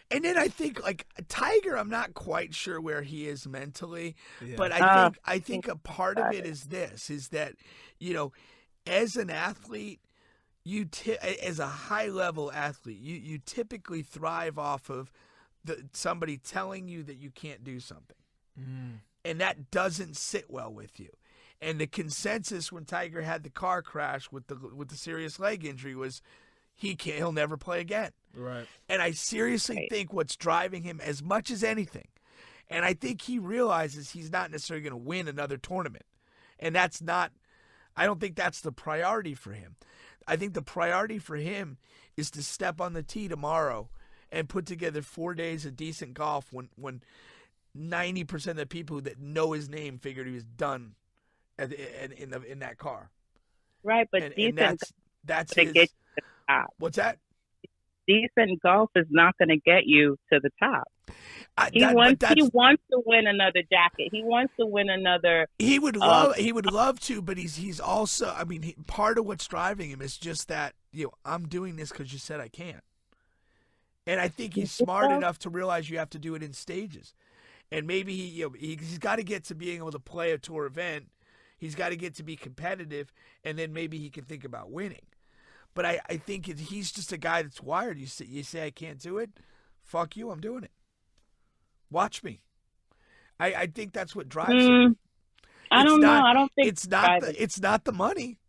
And then I think like Tiger, I'm not quite sure where he is mentally, Yeah. but Uh, I think a part of it is this: is that you know, as an athlete, as a high level athlete, you typically thrive off of somebody telling you that you can't do something, Mm. and that doesn't sit well with you. And the consensus when Tiger had the car crash with the serious leg injury was he'll never play again. Right. And I seriously Right. think what's driving him as much as anything, and I think he realizes he's not necessarily going to win another tournament. And that's not, I don't think that's the priority for him. I think the priority for him is to step on the tee tomorrow and put together 4 days of decent golf when 90% of the people that know his name figured he was done in that car. right, but And decent that's to his. get you to the top. What's that? Decent golf is not going to get you to the top. He wants to win another jacket. He wants to win another. He would love to, but he's also, I mean, part of what's driving him is just that, I'm doing this because you said I can't. And I think he's smart enough to realize you have to do it in stages. And maybe he's got to get to being able to play a tour event. He's got to get to be competitive, and then maybe he can think about winning. But I think he's just a guy that's wired. You say I can't do it, fuck you, I'm doing it. Watch me. I think that's what drives him. I don't know. I don't think it's not the money.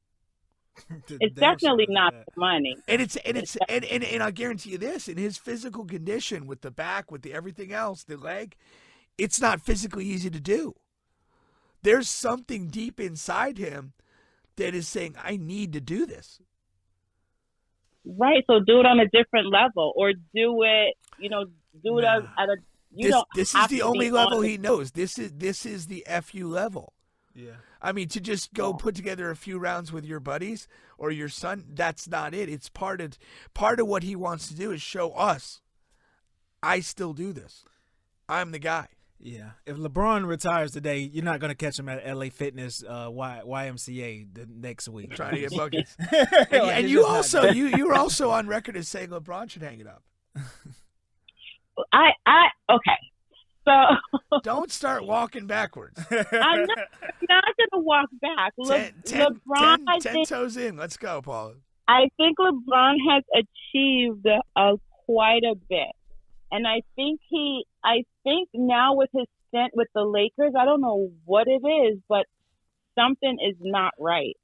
It's definitely not the money. And I'll guarantee you this: in his physical condition, with the back, with the everything else, the leg, it's not physically easy to do. There's something deep inside him that is saying, I need to do this. Right. So do it on a different level, or do it, do it at a. This is the only level he knows. This is the FU level. Yeah. I mean, to just go put together a few rounds with your buddies or your son, that's not it. It's part of what he wants to do is show us, I still do this. I'm the guy. Yeah. If LeBron retires today, you're not going to catch him at LA Fitness YMCA the next week. Trying to get buckets. Like, and you also you were also on record as saying LeBron should hang it up. Okay. So don't start walking backwards. I'm not going to walk back. LeBron, 10 toes in. Let's go, Paula. I think LeBron has achieved quite a bit, and I think now with his stint with the Lakers, I don't know what it is, but something is not right.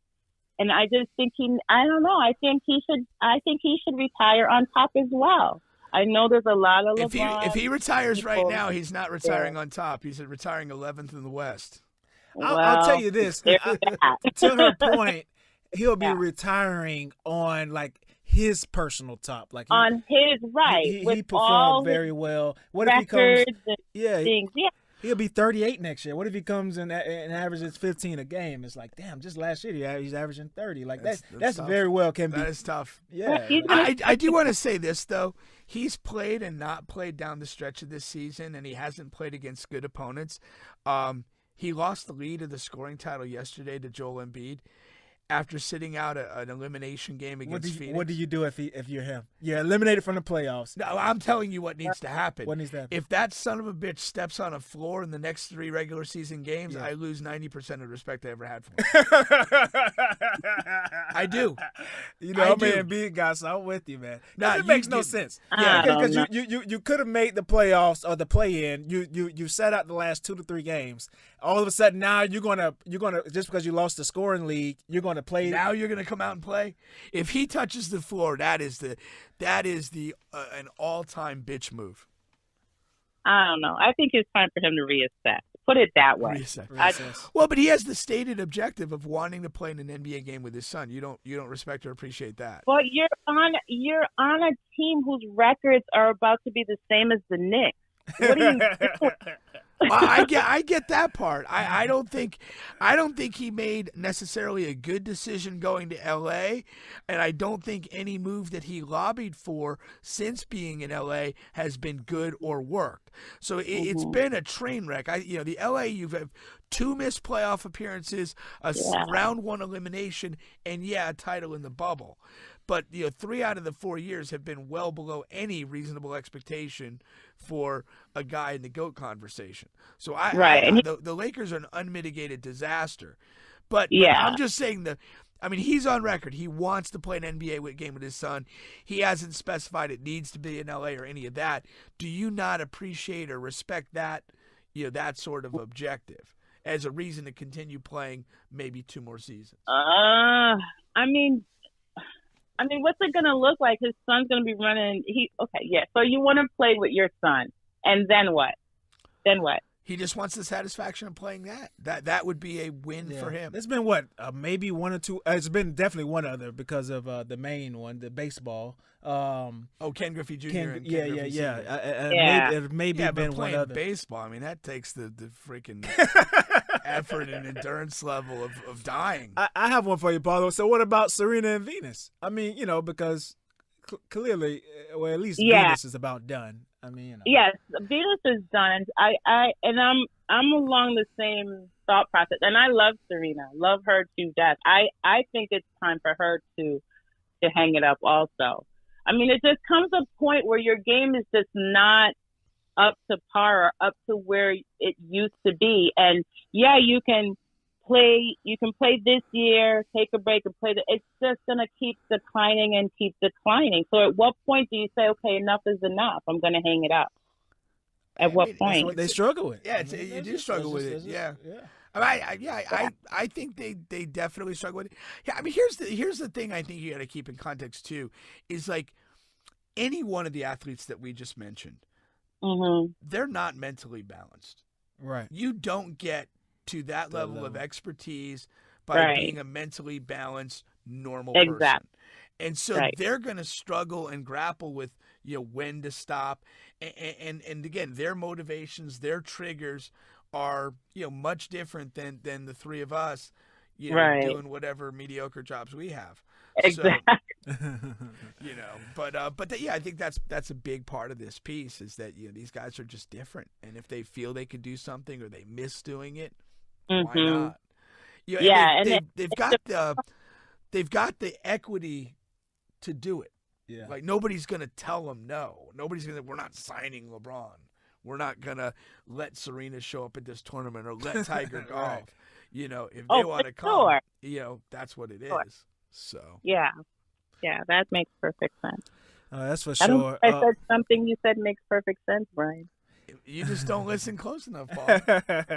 And I just think I don't know. I think he should retire on top as well. I know there's a lot of LeBron. If he retires right now, he's not retiring on top. He's retiring 11th in the West. I'll tell you this. To her point, he'll be retiring on like his personal top, like on his right. He performed very well. What if he comes? Things. Yeah. He'll be 38 next year. What if he comes and averages 15 a game? It's like, damn, just last year he's averaging 30. Like that's very well can be. That is tough. Yeah. I do want to say this though. He's played and not played down the stretch of this season, and he hasn't played against good opponents. He lost the lead of the scoring title yesterday to Joel Embiid after sitting out an elimination game against Phoenix. What do you do if you're him? You're eliminated from the playoffs. No, I'm telling you what needs to happen. What needs to happen? If that son of a bitch steps on a floor in the next 3 regular season games, I lose 90% of the respect I ever had for him. I do. Embiid got so I'm with you, man. It makes no sense. Yeah, because you could have made the playoffs or the play-in. You set out the last 2 to 3 games. All of a sudden now you're gonna just because you lost the scoring league, you're gonna play. Now you're gonna come out and play. If he touches the floor, that is an all-time bitch move. I don't know. I think it's time for him to reassess. Put it that way. Reassess. Well, but he has the stated objective of wanting to play in an NBA game with his son. You don't respect or appreciate that. Well, you're on a team whose records are about to be the same as the Knicks. What are you doing? I get that part. I don't think he made necessarily a good decision going to LA, and I don't think any move that he lobbied for since being in LA has been good or worked. So it's been a train wreck. The LA, you've had 2 missed playoff appearances, round 1 elimination, and a title in the bubble. but 3 out of the 4 years have been well below any reasonable expectation for a guy in the GOAT conversation. So the Lakers are an unmitigated disaster. But I'm just saying he's on record. He wants to play an NBA game with his son. He hasn't specified it needs to be in LA or any of that. Do you not appreciate or respect that, that sort of objective as a reason to continue playing maybe 2 more seasons? What's it going to look like? His son's going to be running. So you want to play with your son, and then what? He just wants the satisfaction of playing that. That would be a win for him. There's been maybe 1 or 2. It's been definitely one other because of the main one, the baseball. Ken Griffey Jr. and Ken Griffey Sr. Maybe been but playing one other. baseball, that takes the freaking effort and endurance level of dying. I have one for you, Paulo. So what about Serena and Venus? Because clearly, at least Venus is about done. Yes, Venus is done. I'm along the same thought process, and I love Serena, love her to death. I think it's time for her to hang it up. Also, it just comes a point where your game is just not up to par or up to where it used to be, and you can play this year, take a break and play. It's just going to keep declining. So at what point do you say, okay, enough is enough? I'm going to hang it up. At what point? That's what they struggle with. Yeah, you do struggle with it. Yeah. I think they definitely struggle with it. Yeah, here's the thing I think you got to keep in context too, is like any one of the athletes that we just mentioned, they're not mentally balanced. Right. You don't get to that level of expertise by being a mentally balanced, normal person. And so they're going to struggle and grapple with, when to stop. And again, their motivations, their triggers are, much different than the 3 of us, doing whatever mediocre jobs we have. Exactly. So, I think that's a big part of this piece is that, these guys are just different. And if they feel they can do something or they miss doing it, why not? They've got the equity to do it. Yeah. Like nobody's gonna tell them no. We're not signing LeBron. We're not gonna let Serena show up at this tournament or let Tiger golf. Right. If they want to come, that's what it is. So yeah, that makes perfect sense. That's for sure. I said something you said makes perfect sense, Brian. You just don't listen close enough, Paul.